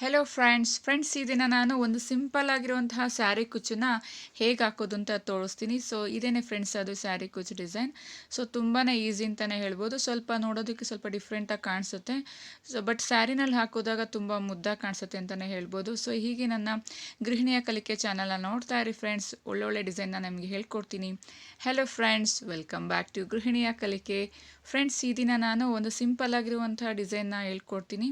Hello friends ಈ ದಿನ ನಾನು ಒಂದು ಸಿಂಪಲ್ ಆಗಿರುವಂತಹ ಸ್ಯಾರಿ ಕುಚ್ಚನ್ನ ಹೇಗೆ ಹಾಕೋದು ಅಂತ ತೋರಿಸ್ತೀನಿ. ಸೊ ಇದೇನೆ ಫ್ರೆಂಡ್ಸ್, ಅದು ಸ್ಯಾರಿ ಕುಚ್ಚು ಡಿಸೈನ್. ಸೊ ತುಂಬಾ ಈಸಿ ಅಂತಲೇ ಹೇಳ್ಬೋದು. ಸ್ವಲ್ಪ ನೋಡೋದಕ್ಕೆ ಸ್ವಲ್ಪ ಡಿಫ್ರೆಂಟಾಗಿ ಕಾಣಿಸುತ್ತೆ. ಸೊ ಬಟ್ ಸ್ಯಾರಿನಲ್ಲಿ ಹಾಕೋದಾಗ ತುಂಬ ಮುದ್ದಾಗಿ ಕಾಣಿಸುತ್ತೆ ಅಂತಲೇ ಹೇಳ್ಬೋದು. ಸೊ ಹೀಗೆ ನನ್ನ ಗೃಹಿಣಿಯ ಕಲಿಕೆ ಚಾನಲ್ನ ನೋಡ್ತಾ ಇರಿ ಫ್ರೆಂಡ್ಸ್, ಒಳ್ಳೊಳ್ಳೆ ಡಿಸೈನ್ನ ನಿಮಗೆ ಹೇಳ್ಕೊಡ್ತೀನಿ. Hello friends, welcome back to ಗೃಹಿಣಿಯ ಕಲಿಕೆ. ಫ್ರೆಂಡ್ಸ್, ಈ ದಿನ ನಾನು ಒಂದು ಸಿಂಪಲ್ ಆಗಿರುವಂಥ ಡಿಸೈನ್ನ ಹೇಳ್ಕೊಡ್ತೀನಿ.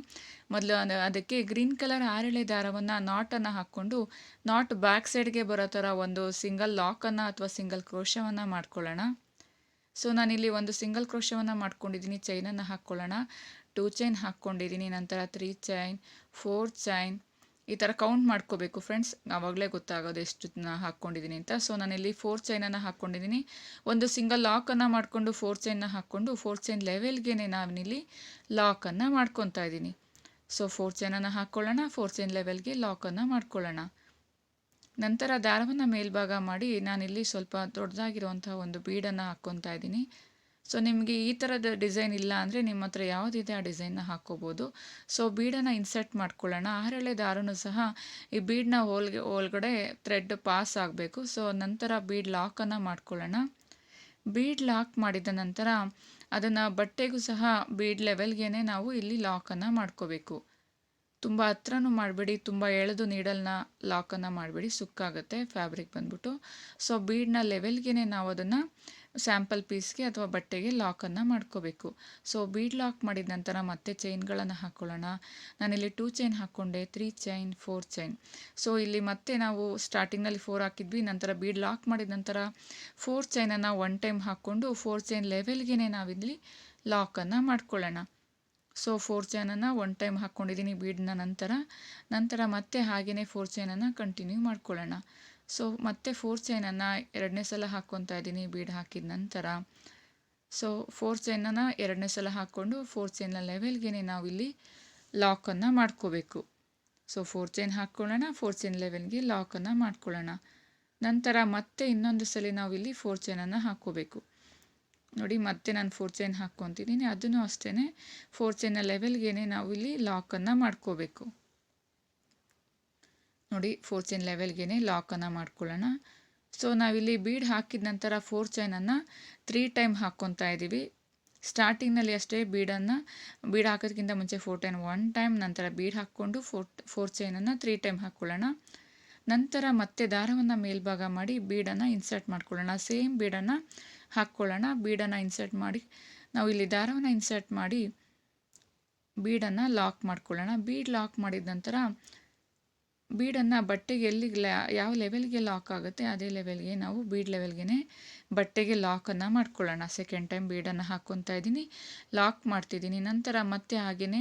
ಮೊದಲು ಅದಕ್ಕೆ ಗ್ರೀನ್ ಕಲರ್ ಆರೆಳೆ ದಾರವನ್ನು ನಾಟನ್ನು ಹಾಕ್ಕೊಂಡು ನಾಟ್ ಬ್ಯಾಕ್ ಸೈಡ್ಗೆ ಬರೋ ಥರ ಒಂದು ಸಿಂಗಲ್ ಲಾಕನ್ನು ಅಥವಾ ಸಿಂಗಲ್ ಕ್ರೋಶವನ್ನು ಮಾಡ್ಕೊಳ್ಳೋಣ. ಸೊ ನಾನಿಲ್ಲಿ ಒಂದು ಸಿಂಗಲ್ ಕ್ರೋಶವನ್ನು ಮಾಡ್ಕೊಂಡಿದ್ದೀನಿ. ಚೈನನ್ನು ಹಾಕ್ಕೊಳ್ಳೋಣ. 2 ಚೈನ್ ಹಾಕ್ಕೊಂಡಿದ್ದೀನಿ. ನಂತರ 3 ಚೈನ್, 4 ಚೈನ್, ಈ ಥರ ಕೌಂಟ್ ಮಾಡ್ಕೋಬೇಕು ಫ್ರೆಂಡ್ಸ್. ಆವಾಗಲೇ ಗೊತ್ತಾಗೋದು ಎಷ್ಟು ಹಾಕ್ಕೊಂಡಿದ್ದೀನಿ ಅಂತ. ಸೊ ನಾನಿಲ್ಲಿ 4 ಚೈನನ್ನು ಹಾಕ್ಕೊಂಡಿದ್ದೀನಿ. ಒಂದು ಸಿಂಗಲ್ ಲಾಕನ್ನು ಮಾಡಿಕೊಂಡು 4 ಚೈನ್ನ ಹಾಕ್ಕೊಂಡು 4 ಚೈನ್ ಲೆವೆಲ್ಗೆ ನಾನಿಲ್ಲಿ ಲಾಕನ್ನು ಮಾಡ್ಕೊತಾ ಇದ್ದೀನಿ. ಸೊ 4 ಚೈನನ್ನು ಹಾಕ್ಕೊಳ್ಳೋಣ. 4 ಚೈನ್ ಲೆವೆಲ್ಗೆ ಲಾಕನ್ನು ಮಾಡ್ಕೊಳ್ಳೋಣ. ನಂತರ ದಾರವನ್ನು ಮೇಲ್ಭಾಗ ಮಾಡಿ ನಾನಿಲ್ಲಿ ಸ್ವಲ್ಪ ದೊಡ್ಡದಾಗಿರುವಂಥ ಒಂದು ಬೀಡನ್ನು ಹಾಕ್ಕೊತಾ ಇದ್ದೀನಿ. ಸೊ ನಿಮಗೆ ಈ ಥರದ ಡಿಸೈನ್ ಇಲ್ಲ ಅಂದರೆ ನಿಮ್ಮ ಹತ್ರ ಯಾವುದಿದೆ ಆ ಡಿಸೈನ್ನ ಹಾಕ್ಕೋಬೋದು. ಸೊ ಬೀಡನ್ನು ಇನ್ಸರ್ಟ್ ಮಾಡ್ಕೊಳ್ಳೋಣ. ಆರೆಳೆ ದಾರನೂ ಸಹ ಈ ಬೀಡನ್ನ ಒಳಗಡೆ ಥ್ರೆಡ್ ಪಾಸ್ ಆಗಬೇಕು. ಸೊ ನಂತರ ಬೀಡ್ ಲಾಕನ್ನು ಮಾಡ್ಕೊಳ್ಳೋಣ. ಬೀಡ್ ಲಾಕ್ ಮಾಡಿದ ನಂತರ ಅದನ್ನು ಬಟ್ಟೆಗೂ ಸಹ ಬೀಡ್ ಲೆವೆಲ್ಗೆ ನಾವು ಇಲ್ಲಿ ಲಾಕನ್ನು ಮಾಡ್ಕೋಬೇಕು. ತುಂಬ ಹತ್ರನೂ ಮಾಡಬೇಡಿ, ತುಂಬ ಎಳೆದು ನೀಡಲ್ನ ಲಾಕನ್ನು ಮಾಡಬೇಡಿ, ಸುಕ್ಕಾಗುತ್ತೆ ಫ್ಯಾಬ್ರಿಕ್ ಬಂದ್ಬಿಟ್ಟು. ಸೊ ಬೀಡ್ನ ಲೆವೆಲ್ಗೆ ನಾವು ಅದನ್ನು ಸ್ಯಾಂಪಲ್ ಪೀಸ್ಗೆ ಅಥವಾ ಬಟ್ಟೆಗೆ ಲಾಕನ್ನು ಮಾಡ್ಕೋಬೇಕು. ಸೊ ಬೀಡ್ ಲಾಕ್ ಮಾಡಿದ ನಂತರ ಮತ್ತೆ ಚೈನ್ಗಳನ್ನು ಹಾಕ್ಕೊಳ್ಳೋಣ. ನಾನಿಲ್ಲಿ 2 ಚೈನ್ ಹಾಕ್ಕೊಂಡೆ, 3 ಚೈನ್, 4 ಚೈನ್. ಸೊ ಇಲ್ಲಿ ಮತ್ತೆ ನಾವು ಸ್ಟಾರ್ಟಿಂಗ್ನಲ್ಲಿ 4 ಹಾಕಿದ್ವಿ. ನಂತರ ಬೀಡ್ ಲಾಕ್ ಮಾಡಿದ ನಂತರ 4 ಚೈನನ್ನು 1 ಟೈಮ್ ಹಾಕ್ಕೊಂಡು 4 ಚೈನ್ ಲೆವೆಲ್ಗೆ ನಾವಿಲ್ಲಿ ಲಾಕನ್ನು ಮಾಡ್ಕೊಳ್ಳೋಣ. ಸೊ 4 ಚೈನನ್ನು 1 ಟೈಮ್ ಹಾಕ್ಕೊಂಡಿದ್ದೀನಿ ಬೀಡ್ನ ನಂತರ ಮತ್ತೆ ಹಾಗೆಯೇ 4 ಚೈನನ್ನು ಕಂಟಿನ್ಯೂ ಮಾಡ್ಕೊಳ್ಳೋಣ. ಸೊ ಮತ್ತೆ 4 ಚೈನನ್ನು 2ನೇ ಸಲ ಹಾಕ್ಕೊತಾ ಇದ್ದೀನಿ ಬೀಡ್ ಹಾಕಿದ ನಂತರ. ಸೊ 4 ಚೈನನ್ನು 2ನೇ ಸಲ ಹಾಕ್ಕೊಂಡು 4 ಚೈನ್ನ ಲೆವೆಲ್ಗೆ ನಾವಿಲ್ಲಿ ಲಾಕನ್ನು ಮಾಡ್ಕೋಬೇಕು. ಸೊ 4 ಚೈನ್ ಹಾಕ್ಕೊಳ್ಳೋಣ. 4 ಚೈನ್ ಲೆವೆಲ್ಗೆ ಲಾಕನ್ನು ಮಾಡ್ಕೊಳ್ಳೋಣ. ನಂತರ ಮತ್ತೆ ಇನ್ನೊಂದು ಸಲ ನಾವಿಲ್ಲಿ 4 ಚೈನನ್ನು ಹಾಕ್ಕೋಬೇಕು. ನೋಡಿ, ಮತ್ತೆ ನಾನು 4 ಚೈನ್ ಹಾಕ್ಕೊತಿದ್ದೀನಿ. ಅದನ್ನು ಅಷ್ಟೇ 4 ಚೈನ್ನ ಲೆವೆಲ್ಗೆ ನಾವಿಲ್ಲಿ ಲಾಕನ್ನು ಮಾಡ್ಕೋಬೇಕು. ನೋಡಿ, 4 ಚೈನ್ ಲೆವೆಲ್ಗೆ ಲಾಕನ್ನು ಮಾಡ್ಕೊಳ್ಳೋಣ. ಸೊ ನಾವಿಲ್ಲಿ ಬೀಡ್ ಹಾಕಿದ ನಂತರ 4 ಚೈನನ್ನು 3 ಟೈಮ್ ಹಾಕ್ಕೊತಾ ಇದ್ದೀವಿ. ಸ್ಟಾರ್ಟಿಂಗ್ನಲ್ಲಿ ಅಷ್ಟೇ ಬೀಡ್ ಹಾಕೋದಕ್ಕಿಂತ ಮುಂಚೆ 4 ಟೈಮ್ 1 ಟೈಮ್, ನಂತರ ಬೀಡ್ ಹಾಕ್ಕೊಂಡು 4 ಚೈನನ್ನು 3 ಟೈಮ್ ಹಾಕ್ಕೊಳ್ಳೋಣ. ನಂತರ ಮತ್ತೆ ದಾರವನ್ನು ಮೇಲ್ಭಾಗ ಮಾಡಿ ಬೀಡನ್ನು ಇನ್ಸರ್ಟ್ ಮಾಡ್ಕೊಳ್ಳೋಣ. ಸೇಮ್ ಬೀಡನ್ನು ಹಾಕ್ಕೊಳ್ಳೋಣ. ಬೀಡನ್ನು ಇನ್ಸರ್ಟ್ ಮಾಡಿ ನಾವು ಇಲ್ಲಿ ದಾರವನ್ನು ಇನ್ಸರ್ಟ್ ಮಾಡಿ ಬೀಡನ್ನು ಲಾಕ್ ಮಾಡ್ಕೊಳ್ಳೋಣ. ಬೀಡ್ ಲಾಕ್ ಮಾಡಿದ ನಂತರ ಬೀಡನ್ನು ಬಟ್ಟೆಗೆ ಯಾವ ಲೆವೆಲ್ಗೆ ಲಾಕ್ ಆಗುತ್ತೆ ಅದೇ ಲೆವೆಲ್ಗೆ ನಾವು ಬೀಡ್ ಲೆವೆಲ್ಗೆ ಬಟ್ಟೆಗೆ ಲಾಕನ್ನು ಮಾಡ್ಕೊಳ್ಳೋಣ. ಸೆಕೆಂಡ್ ಟೈಮ್ ಬೀಡನ್ನು ಹಾಕ್ಕೊತಾ ಇದ್ದೀನಿ, ಲಾಕ್ ಮಾಡ್ತಿದ್ದೀನಿ. ನಂತರ ಮತ್ತೆ ಹಾಗೆಯೇ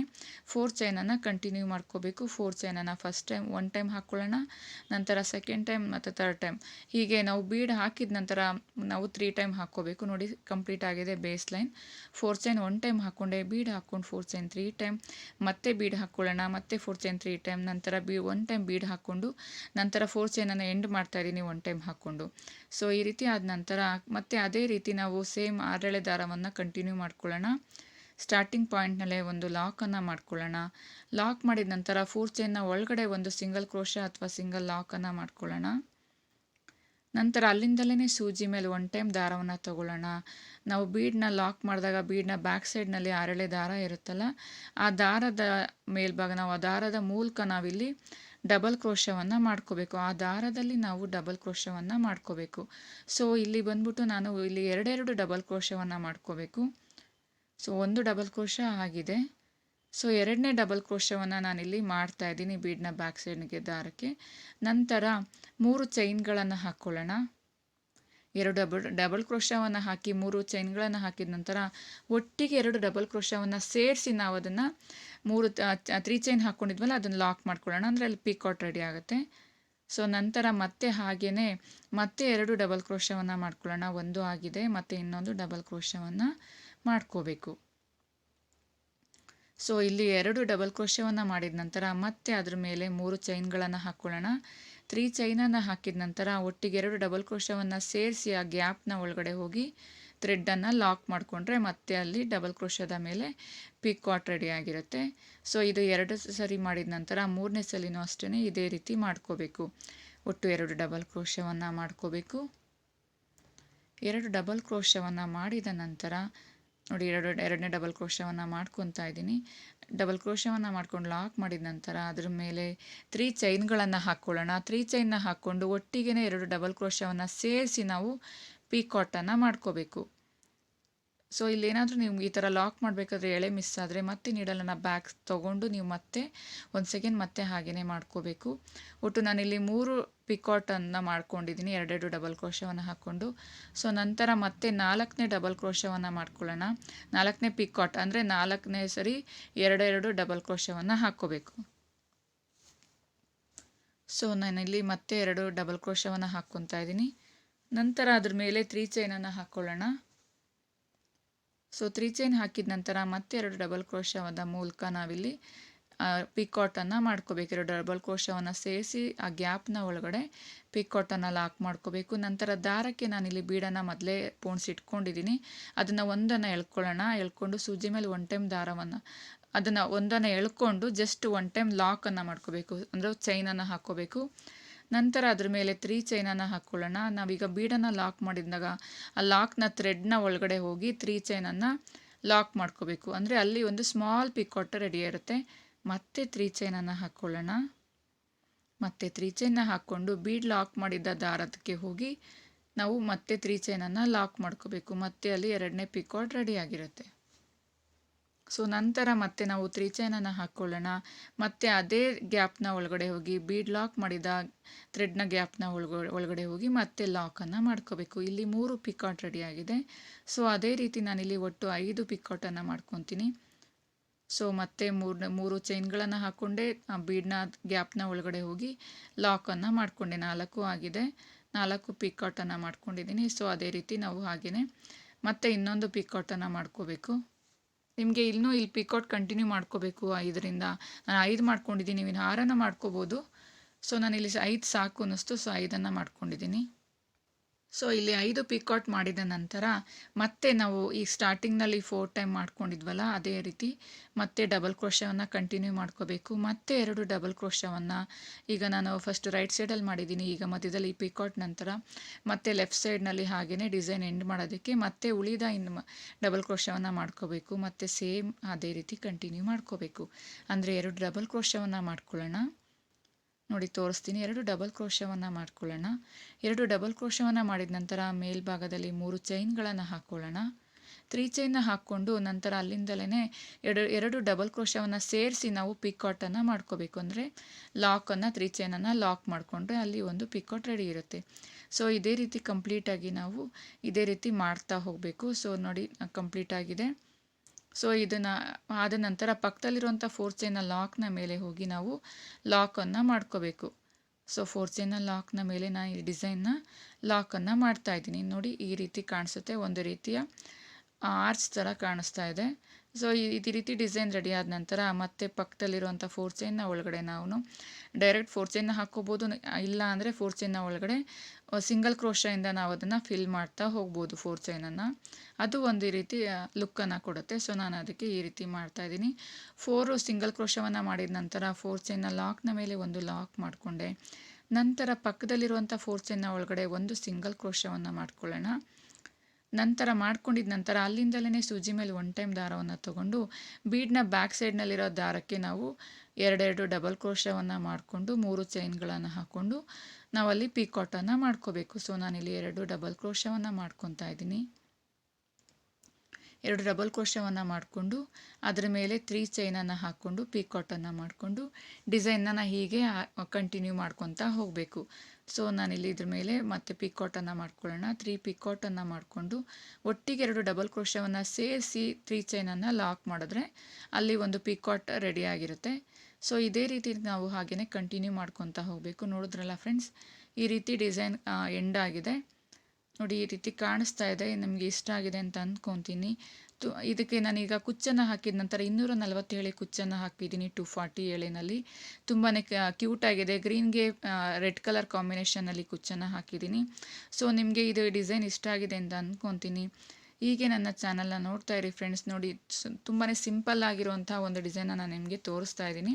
4 ಚೈನನ್ನು ಕಂಟಿನ್ಯೂ ಮಾಡ್ಕೋಬೇಕು. 4 ಚೈನನ್ನು ಫಸ್ಟ್ ಟೈಮ್ 1 ಟೈಮ್ ಹಾಕ್ಕೊಳ್ಳೋಣ. ನಂತರ ಸೆಕೆಂಡ್ ಟೈಮ್ ಮತ್ತು 3rd ಟೈಮ್. ಹೀಗೆ ನಾವು ಬೀಡ್ ಹಾಕಿದ ನಂತರ ನಾವು 3 ಟೈಮ್ ಹಾಕ್ಕೋಬೇಕು. ನೋಡಿ, ಕಂಪ್ಲೀಟ್ ಆಗಿದೆ ಬೇಸ್ ಲೈನ್. 4 ಚೈನ್ 1 ಟೈಮ್ ಹಾಕ್ಕೊಂಡೆ, ಬೀಡ್ ಹಾಕ್ಕೊಂಡು 4 ಚೈನ್ 3 ಟೈಮ್, ಮತ್ತೆ ಬೀಡ್ ಹಾಕ್ಕೊಳ್ಳೋಣ. ಮತ್ತೆ 4 ಚೈನ್ 3 ಟೈಮ್, ನಂತರ 1 ಟೈಮ್ ಬೀಡ್ ಹಾಕ್ಕೊಂಡು ನಂತರ 4 ಚೈನನ್ನು ಎಂಡ್ ಮಾಡ್ತಾ ಇದ್ದೀನಿ 1 ಟೈಮ್ ಹಾಕ್ಕೊಂಡು. ಸೊ ಈ ರೀತಿ ಆದ ನಂತರ ಮತ್ತೆ ಅದೇ ರೀತಿ ನಾವು ಸೇಮ್ ಆರೆಳೆ ದಾರವನ್ನು ಕಂಟಿನ್ಯೂ ಮಾಡ್ಕೊಳ್ಳೋಣ. ಸ್ಟಾರ್ಟಿಂಗ್ ಪಾಯಿಂಟ್ನಲ್ಲೇ ಒಂದು ಲಾಕನ್ನು ಮಾಡ್ಕೊಳ್ಳೋಣ. ಲಾಕ್ ಮಾಡಿದ ನಂತರ 4 ಚೈನ್ನ ಒಳಗಡೆ ಒಂದು ಸಿಂಗಲ್ ಕ್ರೋಶ ಅಥವಾ ಸಿಂಗಲ್ ಲಾಕನ್ನು ಮಾಡ್ಕೊಳ್ಳೋಣ. ನಂತರ ಅಲ್ಲಿಂದಲೇ ಸೂಜಿ ಮೇಲೆ 1 ಟೈಮ್ ದಾರವನ್ನು ತಗೊಳ್ಳೋಣ. ನಾವು ಬೀಡನ್ನ ಲಾಕ್ ಮಾಡಿದಾಗ ಬೀಡನ್ನ ಬ್ಯಾಕ್ ಸೈಡ್ನಲ್ಲಿ ಆರೆಳೆ ದಾರ ಇರುತ್ತಲ್ಲ, ಆ ದಾರದ ಮೇಲ್ಭಾಗ ನಾವು ಆ ದಾರದ ಮೂಲಕ ನಾವಿಲ್ಲಿ ಡಬಲ್ ಕ್ರೋಶವನ್ನು ಮಾಡ್ಕೋಬೇಕು. ಆ ದಾರದಲ್ಲಿ ನಾವು ಡಬಲ್ ಕ್ರೋಶವನ್ನು ಮಾಡ್ಕೋಬೇಕು. ಸೊ ಇಲ್ಲಿ ಬಂದ್ಬಿಟ್ಟು ನಾನು ಇಲ್ಲಿ 2 ಡಬಲ್ ಕ್ರೋಶವನ್ನು ಮಾಡ್ಕೋಬೇಕು. ಸೊ 1 ಡಬಲ್ ಕ್ರೋಶ ಆಗಿದೆ. ಸೊ 2ನೇ ಡಬಲ್ ಕ್ರೋಶವನ್ನು ನಾನಿಲ್ಲಿ ಮಾಡ್ತಾ ಇದ್ದೀನಿ ಬೀಡ್ನ ಬ್ಯಾಕ್ ಸೈಡ್ಗೆ ದಾರಕ್ಕೆ. ನಂತರ 3 ಚೈನ್ಗಳನ್ನು ಹಾಕ್ಕೊಳ್ಳೋಣ. 2 ಡಬಲ್ ಕ್ರೋಶವನ್ನು ಹಾಕಿ 3 ಚೈನ್ಗಳನ್ನು ಹಾಕಿದ ನಂತರ ಒಟ್ಟಿಗೆ 2 ಡಬಲ್ ಕ್ರೋಶವನ್ನು ಸೇರಿಸಿ ನಾವು ಅದನ್ನು 3 ಚೈನ್ ಹಾಕ್ಕೊಂಡಿದ್ವಲ್ಲ ಅದನ್ನು ಲಾಕ್ ಮಾಡ್ಕೊಳ್ಳೋಣ. ಅಂದರೆ ಅಲ್ಲಿ ಪಿಕಾಟ್ ರೆಡಿ ಆಗುತ್ತೆ. ಸೊ ನಂತರ ಮತ್ತೆ ಹಾಗೆಯೇ ಮತ್ತೆ 2 ಡಬಲ್ ಕ್ರೋಶವನ್ನು ಮಾಡ್ಕೊಳ್ಳೋಣ. 1 ಆಗಿದೆ, ಮತ್ತು ಇನ್ನೊಂದು ಡಬಲ್ ಕ್ರೋಶವನ್ನು ಮಾಡ್ಕೋಬೇಕು. ಸೊ ಇಲ್ಲಿ 2 ಡಬಲ್ ಕ್ರೋಶವನ್ನು ಮಾಡಿದ ನಂತರ ಮತ್ತೆ ಅದ್ರ ಮೇಲೆ 3 ಚೈನ್ಗಳನ್ನು ಹಾಕ್ಕೊಳ್ಳೋಣ. 3 ಚೈನನ್ನು ಹಾಕಿದ ನಂತರ ಒಟ್ಟಿಗೆ 2 ಡಬಲ್ ಕ್ರೋಶವನ್ನು ಸೇರಿಸಿ ಆ ಗ್ಯಾಪ್ನ ಒಳಗಡೆ ಹೋಗಿ ಥ್ರೆಡ್ಡನ್ನು ಲಾಕ್ ಮಾಡಿಕೊಂಡ್ರೆ ಮತ್ತೆ ಅಲ್ಲಿ ಡಬಲ್ ಕ್ರೋಶದ ಮೇಲೆ ಪಿಕಾಟ್ ರೆಡಿ ಆಗಿರುತ್ತೆ. ಸೊ ಇದು 2 ಸರಿ ಮಾಡಿದ ನಂತರ 3ನೇ ಸಲಿನೂ ಅಷ್ಟೇ ಇದೇ ರೀತಿ ಮಾಡ್ಕೋಬೇಕು. ಒಟ್ಟು 2 ಡಬಲ್ ಕ್ರೋಶವನ್ನು ಮಾಡ್ಕೋಬೇಕು. 2 ಡಬಲ್ ಕ್ರೋಶವನ್ನು ಮಾಡಿದ ನಂತರ ನೋಡಿ ಎರಡನೇ ಡಬಲ್ ಕ್ರೋಶವನ್ನು ಮಾಡ್ಕೊತಾ ಇದ್ದೀನಿ. ಡಬಲ್ ಕ್ರೋಶವನ್ನು ಮಾಡ್ಕೊಂಡು ಲಾಕ್ ಮಾಡಿದ ನಂತರ ಅದ್ರ ಮೇಲೆ 3 ಚೈನ್ಗಳನ್ನು ಹಾಕ್ಕೊಳ್ಳೋಣ. 3 ಚೈನ್ನ ಹಾಕ್ಕೊಂಡು ಒಟ್ಟಿಗೆ 2 ಡಬಲ್ ಕ್ರೋಶವನ್ನು ಸೇರಿಸಿ ನಾವು ಪಿಕಾಟನ್ನು ಮಾಡ್ಕೋಬೇಕು. ಸೊ ಇಲ್ಲೇನಾದರೂ ನೀವು ಈ ಥರ ಲಾಕ್ ಮಾಡಬೇಕಾದ್ರೆ ಎಳೆ ಮಿಸ್ ಆದರೆ ಮತ್ತೆ ನೀಡಲನ್ನು ಬ್ಯಾಕ್ ತೊಗೊಂಡು ನೀವು ಮತ್ತೆ 1 ಸೆಕೆಂಡ್ ಮತ್ತೆ ಹಾಗೆಯೇ ಮಾಡ್ಕೋಬೇಕು. ಒಟ್ಟು ನಾನಿಲ್ಲಿ 3 ಪಿಕಾಟನ್ನು ಮಾಡ್ಕೊಂಡಿದ್ದೀನಿ 2 ಡಬಲ್ ಕ್ರೋಶವನ್ನು ಹಾಕ್ಕೊಂಡು. ಸೊ ನಂತರ ಮತ್ತೆ 4ನೇ ಡಬಲ್ ಕ್ರೋಶವನ್ನು ಮಾಡ್ಕೊಳ್ಳೋಣ. 4ನೇ ಪಿಕಾಟ್ ಅಂದರೆ 4ನೇ ಸರಿ 2 ಡಬಲ್ ಕ್ರೋಶವನ್ನು ಹಾಕ್ಕೋಬೇಕು. ಸೊ ನಾನಿಲ್ಲಿ ಮತ್ತೆ 2 ಡಬಲ್ ಕ್ರೋಶವನ್ನು ಹಾಕ್ಕೊತಾ ಇದ್ದೀನಿ. ನಂತರ ಅದ್ರ ಮೇಲೆ 3 ಚೈನನ್ನು ಹಾಕ್ಕೊಳ್ಳೋಣ. ಸೊ 3 ಚೈನ್ ಹಾಕಿದ ನಂತರ ಮತ್ತೆ 2 ಡಬಲ್ ಕ್ರೋಶದ ಮೂಲಕ ನಾವಿಲ್ಲಿ ಪಿಕಾಟನ್ನು ಮಾಡ್ಕೋಬೇಕು. 2 ಡಬಲ್ ಕ್ರೋಶವನ್ನು ಸೇರಿಸಿ ಆ ಗ್ಯಾಪ್ನ ಒಳಗಡೆ ಪಿಕಾಟನ್ನು ಲಾಕ್ ಮಾಡ್ಕೋಬೇಕು. ನಂತರ ದಾರಕ್ಕೆ ನಾನಿಲ್ಲಿ ಬೀಡನ್ನು ಮೊದಲೇ ಪೋಣಿಸಿ ಇಟ್ಕೊಂಡಿದ್ದೀನಿ. ಅದನ್ನು ಒಂದನ್ನು ಎಳ್ಕೊಳ್ಳೋಣ. ಎಳ್ಕೊಂಡು ಸೂಜಿ ಮೇಲೆ 1 ಟೈಮ್ ದಾರವನ್ನು ಅದನ್ನು ಒಂದನ್ನು ಎಳ್ಕೊಂಡು ಜಸ್ಟ್ 1 ಟೈಮ್ ಲಾಕನ್ನು ಮಾಡ್ಕೋಬೇಕು, ಅಂದರೆ ಚೈನನ್ನು ಹಾಕ್ಕೋಬೇಕು. ನಂತರ ಅದ್ರ ಮೇಲೆ 3 ಚೈನನ್ನು ಹಾಕ್ಕೊಳ್ಳೋಣ. ನಾವೀಗ ಬೀಡನ್ನು ಲಾಕ್ ಮಾಡಿದಾಗ ಆ ಲಾಕ್ನ ಥ್ರೆಡ್ನ ಒಳಗಡೆ ಹೋಗಿ 3 ಚೈನನ್ನು ಲಾಕ್ ಮಾಡ್ಕೋಬೇಕು. ಅಂದರೆ ಅಲ್ಲಿ ಒಂದು ಸ್ಮಾಲ್ ಪಿಕಾಟ್ ರೆಡಿ ಇರುತ್ತೆ. ಮತ್ತೆ 3 ಚೈನನ್ನು ಹಾಕ್ಕೊಳ್ಳೋಣ. ಮತ್ತೆ 3 ಚೈನ್ನ ಹಾಕ್ಕೊಂಡು ಬೀಡ್ ಲಾಕ್ ಮಾಡಿದ್ದ ದಾರಕ್ಕೆ ಹೋಗಿ ನಾವು ಮತ್ತೆ 3 ಚೈನನ್ನು ಲಾಕ್ ಮಾಡ್ಕೋಬೇಕು. ಮತ್ತೆ ಅಲ್ಲಿ 2ನೇ ಪಿಕಾಟ್ ರೆಡಿ ಆಗಿರುತ್ತೆ. ಸೊ ನಂತರ ಮತ್ತೆ ನಾವು 3 ಚೈನನ್ನು ಹಾಕ್ಕೊಳ್ಳೋಣ. ಮತ್ತೆ ಅದೇ ಗ್ಯಾಪ್ನ ಒಳಗಡೆ ಹೋಗಿ ಬೀಡ್ ಲಾಕ್ ಮಾಡಿದ ಥ್ರೆಡ್ನ ಗ್ಯಾಪ್ನ ಒಳಗಡೆ ಹೋಗಿ ಮತ್ತೆ ಲಾಕನ್ನು ಮಾಡ್ಕೋಬೇಕು. ಇಲ್ಲಿ 3 ಪಿಕಾಟ್ ರೆಡಿ ಆಗಿದೆ. ಸೊ ಅದೇ ರೀತಿ ನಾನಿಲ್ಲಿ ಒಟ್ಟು 5 ಪಿಕಾಟನ್ನು ಮಾಡ್ಕೊತೀನಿ. ಸೊ ಮತ್ತೆ 3 ಚೈನ್ಗಳನ್ನು ಹಾಕ್ಕೊಂಡೆ ಬೀಡ್ನ ಗ್ಯಾಪ್ನ ಒಳಗಡೆ ಹೋಗಿ ಲಾಕನ್ನು ಮಾಡಿಕೊಂಡೆ. 4 ಆಗಿದೆ. 4 ಪಿಕಾಟನ್ನು ಮಾಡ್ಕೊಂಡಿದ್ದೀನಿ. ಸೊ ಅದೇ ರೀತಿ ನಾವು ಹಾಗೆಯೇ ಮತ್ತೆ ಇನ್ನೊಂದು ಪಿಕಾಟನ್ನು ಮಾಡ್ಕೋಬೇಕು. ನಿಮಗೆ ಇಲ್ಲಿ ಪಿಕಾಟ್ ಕಂಟಿನ್ಯೂ ಮಾಡ್ಕೋಬೇಕು 5ರಿಂದ. ನಾನು 5 ಮಾಡ್ಕೊಂಡಿದ್ದೀನಿ, ನೀವು 6 ಮಾಡ್ಕೋಬೋದು. ಸೊ ನಾನಿಲ್ಲಿ 5 ಸಾಕು ಅನ್ನಿಸ್ತು, ಸೊ 5 ಮಾಡ್ಕೊಂಡಿದ್ದೀನಿ. ಸೊ ಇಲ್ಲಿ 5 ಪಿಕಾಟ್ ಮಾಡಿದ ನಂತರ ಮತ್ತೆ ನಾವು ಈ ಸ್ಟಾರ್ಟಿಂಗ್ನಲ್ಲಿ 4 ಟೈಮ್ ಮಾಡ್ಕೊಂಡಿದ್ವಲ್ಲ ಅದೇ ರೀತಿ ಮತ್ತೆ ಡಬಲ್ ಕ್ರೋಶವನ್ನು ಕಂಟಿನ್ಯೂ ಮಾಡ್ಕೋಬೇಕು. ಮತ್ತೆ 2 ಡಬಲ್ ಕ್ರೋಶವನ್ನು ಈಗ ನಾನು ಫಸ್ಟ್ ರೈಟ್ ಸೈಡಲ್ಲಿ ಮಾಡಿದ್ದೀನಿ. ಈಗ ಮಧ್ಯದಲ್ಲಿ ಈ ಪಿಕಾಟ್ ನಂತರ ಮತ್ತೆ ಲೆಫ್ಟ್ ಸೈಡ್ನಲ್ಲಿ ಹಾಗೆಯೇ ಡಿಸೈನ್ ಎಂಡ್ ಮಾಡೋದಕ್ಕೆ ಮತ್ತೆ ಉಳಿದ ಡಬಲ್ ಕ್ರೋಶವನ್ನು ಮಾಡ್ಕೋಬೇಕು. ಮತ್ತು ಸೇಮ್ ಅದೇ ರೀತಿ ಕಂಟಿನ್ಯೂ ಮಾಡ್ಕೋಬೇಕು. ಅಂದರೆ 2 ಡಬಲ್ ಕ್ರೋಶವನ್ನು ಮಾಡ್ಕೊಳ್ಳೋಣ. ನೋಡಿ ತೋರಿಸ್ತೀನಿ. 2 ಡಬಲ್ ಕ್ರೋಶವನ್ನು ಮಾಡ್ಕೊಳ್ಳೋಣ. 2 ಡಬಲ್ ಕ್ರೋಶವನ್ನು ಮಾಡಿದ ನಂತರ ಮೇಲ್ಭಾಗದಲ್ಲಿ 3 ಚೈನ್ಗಳನ್ನು ಹಾಕ್ಕೊಳ್ಳೋಣ. 3 ಚೈನ್ನ ಹಾಕ್ಕೊಂಡು ನಂತರ ಅಲ್ಲಿಂದಲೇ 2 ಡಬಲ್ ಕ್ರೋಶವನ್ನು ಸೇರಿಸಿ ನಾವು ಪಿಕಾಟನ್ನು ಮಾಡ್ಕೋಬೇಕು. ಅಂದರೆ ಲಾಕನ್ನು 3 ಚೈನನ್ನು ಲಾಕ್ ಮಾಡಿಕೊಂಡ್ರೆ ಅಲ್ಲಿ ಒಂದು ಪಿಕಾಟ್ ರೆಡಿ ಇರುತ್ತೆ. ಸೊ ಇದೇ ರೀತಿ ಕಂಪ್ಲೀಟಾಗಿ ನಾವು ಇದೇ ರೀತಿ ಮಾಡ್ತಾ ಹೋಗಬೇಕು. ಸೊ ನೋಡಿ ಕಂಪ್ಲೀಟ್ ಆಗಿದೆ. ಸೊ ಇದನ್ನು ಆದ ನಂತರ ಪಕ್ಕದಲ್ಲಿರುವಂಥ 4 ಚೈನ್ನ ಲಾಕ್ನ ಮೇಲೆ ಹೋಗಿ ನಾವು ಲಾಕನ್ನು ಮಾಡ್ಕೋಬೇಕು. ಸೊ 4 ಚೈನ್ನ ಲಾಕ್ನ ಮೇಲೆ ನಾನು ಈ ಡಿಸೈನ್ನ ಲಾಕನ್ನು ಮಾಡ್ತಾಯಿದ್ದೀನಿ. ನೋಡಿ ಈ ರೀತಿ ಕಾಣಿಸುತ್ತೆ, ಒಂದು ರೀತಿಯ ಆರ್ಚ್ ಥರ ಕಾಣಿಸ್ತಾ ಇದೆ. ಸೊ ಈ ರೀತಿ ಡಿಸೈನ್ ರೆಡಿ ಆದ ನಂತರ ಮತ್ತೆ ಪಕ್ಕದಲ್ಲಿರುವಂಥ 4 ಚೈನ್ನ ಒಳಗಡೆ ನಾವು ಡೈರೆಕ್ಟ್ 4 ಚೈನ್ನ ಹಾಕ್ಕೋಬೋದು. ಇಲ್ಲ ಅಂದರೆ 4 ಚೈನ್ನ ಒಳಗಡೆ ಸಿಂಗಲ್ ಕ್ರೋಶದಿಂದ ನಾವು ಅದನ್ನು ಫಿಲ್ ಮಾಡ್ತಾ ಹೋಗ್ಬೋದು 4 ಚೈನನ್ನು. ಅದು ಒಂದು ರೀತಿ ಲುಕ್ಕನ್ನು ಕೊಡುತ್ತೆ. ಸೊ ನಾನು ಅದಕ್ಕೆ ಈ ರೀತಿ ಮಾಡ್ತಾಯಿದ್ದೀನಿ. 4 ಸಿಂಗಲ್ ಕ್ರೋಶವನ್ನು ಮಾಡಿದ ನಂತರ 4 ಚೈನ್ನ ಲಾಕ್ನ ಮೇಲೆ ಒಂದು ಲಾಕ್ ಮಾಡಿಕೊಂಡೆ. ನಂತರ ಪಕ್ಕದಲ್ಲಿರುವಂಥ 4 ಚೈನ್ನ ಒಳಗಡೆ ಒಂದು ಸಿಂಗಲ್ ಕ್ರೋಶವನ್ನು ಮಾಡ್ಕೊಳ್ಳೋಣ. ನಂತರ ಮಾಡ್ಕೊಂಡಿದ ನಂತರ ಅಲ್ಲಿಂದಲೇ ಸೂಜಿ ಮೇಲೆ 1 ಟೈಮ್ ದಾರವನ್ನು ತಗೊಂಡು ಬೀಡ್ನ ಬ್ಯಾಕ್ ಸೈಡ್ನಲ್ಲಿರೋ ದಾರಕ್ಕೆ ನಾವು 2 ಡಬಲ್ ಕ್ರೋಶವನ್ನು ಮಾಡಿಕೊಂಡು 3 ಚೈನ್ಗಳನ್ನು ಹಾಕ್ಕೊಂಡು ನಾವಲ್ಲಿ ಪಿಕಾಟನ್ನು ಮಾಡ್ಕೋಬೇಕು. ಸೊ ನಾನಿಲ್ಲಿ 2 ಡಬಲ್ ಕ್ರೋಶವನ್ನು ಮಾಡ್ಕೊತಾ ಇದ್ದೀನಿ. 2 ಡಬಲ್ ಕ್ರೋಶವನ್ನು ಮಾಡಿಕೊಂಡು ಅದರ ಮೇಲೆ 3 ಚೈನನ್ನು ಹಾಕ್ಕೊಂಡು ಪಿಕಾಟನ್ನು ಮಾಡಿಕೊಂಡು ಡಿಸೈನನ್ನು ಹೀಗೆ ಕಂಟಿನ್ಯೂ ಮಾಡ್ಕೊತಾ ಹೋಗಬೇಕು. ಸೊ ನಾನಿಲ್ಲಿ ಇದ್ರ ಮೇಲೆ ಮತ್ತೆ ಪಿಕಾಟನ್ನು ಮಾಡ್ಕೊಳ್ಳೋಣ. 3 ಪಿಕಾಟನ್ನು ಮಾಡಿಕೊಂಡು ಒಟ್ಟಿಗೆ 2 ಡಬಲ್ ಕ್ರೋಶವನ್ನು ಸೇರಿಸಿ 3 ಚೈನನ್ನು ಲಾಕ್ ಮಾಡಿದ್ರೆ ಅಲ್ಲಿ ಒಂದು ಪಿಕಾಟ್ ರೆಡಿ ಆಗಿರುತ್ತೆ. ಸೊ ಇದೇ ರೀತಿ ನಾವು ಹಾಗೆಯೇ ಕಂಟಿನ್ಯೂ ಮಾಡ್ಕೊತಾ ಹೋಗಬೇಕು. ನೋಡಿದ್ರಲ್ಲ ಫ್ರೆಂಡ್ಸ್, ಈ ರೀತಿ ಡಿಸೈನ್ ಎಂಡ್ ಆಗಿದೆ. ನೋಡಿ ಈ ರೀತಿ ಕಾಣಿಸ್ತಾ ಇದೆ. ನಿಮಗೆ ಇಷ್ಟ ಆಗಿದೆ ಅಂತ ಅಂದ್ಕೊತೀನಿ. ಇದಕ್ಕೆ ನಾನೀಗ ಕುಚ್ಚನ್ನು ಹಾಕಿದ ನಂತರ 240 ಎಳೆ ಕುಚ್ಚನ್ನು ಹಾಕಿದ್ದೀನಿ 240 ಎಳೆನಲ್ಲಿ. ತುಂಬಾ ಕ್ಯೂಟಾಗಿದೆ. ಗ್ರೀನ್ಗೆ ರೆಡ್ ಕಲರ್ ಕಾಂಬಿನೇಷನಲ್ಲಿ ಕುಚ್ಚನ್ನು ಹಾಕಿದ್ದೀನಿ. ಸೊ ನಿಮಗೆ ಇದು ಡಿಸೈನ್ ಇಷ್ಟ ಆಗಿದೆ ಅಂತ ಅಂದ್ಕೊತೀನಿ. ಹೀಗೆ ನನ್ನ ಚಾನಲ್ನ ನೋಡ್ತಾ ಇರಿ ಫ್ರೆಂಡ್ಸ್. ನೋಡಿ ತುಂಬಾ ಸಿಂಪಲ್ ಆಗಿರುವಂಥ ಒಂದು ಡಿಸೈನ ನಾನು ನಿಮಗೆ ತೋರಿಸ್ತಾ ಇದ್ದೀನಿ.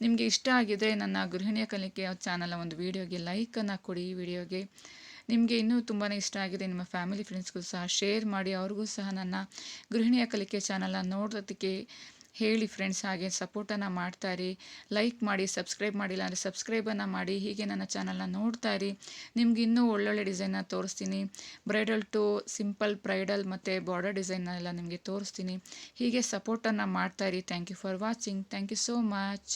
ನಿಮಗೆ ಇಷ್ಟ ಆಗಿದ್ರೆ ನನ್ನ ಗೃಹಿಣಿಯ ಕಲಿಕೆ ಚಾನಲ್ನ ಒಂದು ವೀಡಿಯೋಗೆ ಲೈಕನ್ನು ಕೊಡಿ. ಈ ವಿಡಿಯೋಗೆ ನಿಮಗೆ ಇನ್ನೂ ತುಂಬಾ ಇಷ್ಟ ಆಗಿದೆ ನಿಮ್ಮ ಫ್ಯಾಮಿಲಿ ಫ್ರೆಂಡ್ಸ್ಗೂ ಸಹ ಶೇರ್ ಮಾಡಿ. ಅವ್ರಿಗೂ ಸಹ ನನ್ನ ಗೃಹಿಣಿಯ ಕಲಿಕೆ ಚಾನಲ್ನ ನೋಡೋದಕ್ಕೆ ಹೇಳಿ ಫ್ರೆಂಡ್ಸ್. ಹಾಗೆ ಸಪೋರ್ಟನ್ನು ಮಾಡ್ತಾಯಿರಿ, ಲೈಕ್ ಮಾಡಿ, ಸಬ್ಸ್ಕ್ರೈಬ್ ಮಾಡಿಲ್ಲ ಅಂದರೆ ಸಬ್ಸ್ಕ್ರೈಬನ್ನು ಮಾಡಿ. ಹೀಗೆ ನನ್ನ ಚಾನಲ್ನ ನೋಡ್ತಾ ಇರಿ. ನಿಮ್ಗೆ ಇನ್ನೂ ಒಳ್ಳೊಳ್ಳೆ ಡಿಸೈನ್ನ ತೋರಿಸ್ತೀನಿ. ಬ್ರೈಡಲ್ ಟು ಸಿಂಪಲ್ ಬ್ರೈಡಲ್ ಮತ್ತು ಬಾರ್ಡರ್ ಡಿಸೈನ್ನ ಎಲ್ಲ ನಿಮಗೆ ತೋರಿಸ್ತೀನಿ. ಹೀಗೆ ಸಪೋರ್ಟನ್ನು ಮಾಡ್ತಾಯಿರಿ. Thank you for watching. Thank you so much.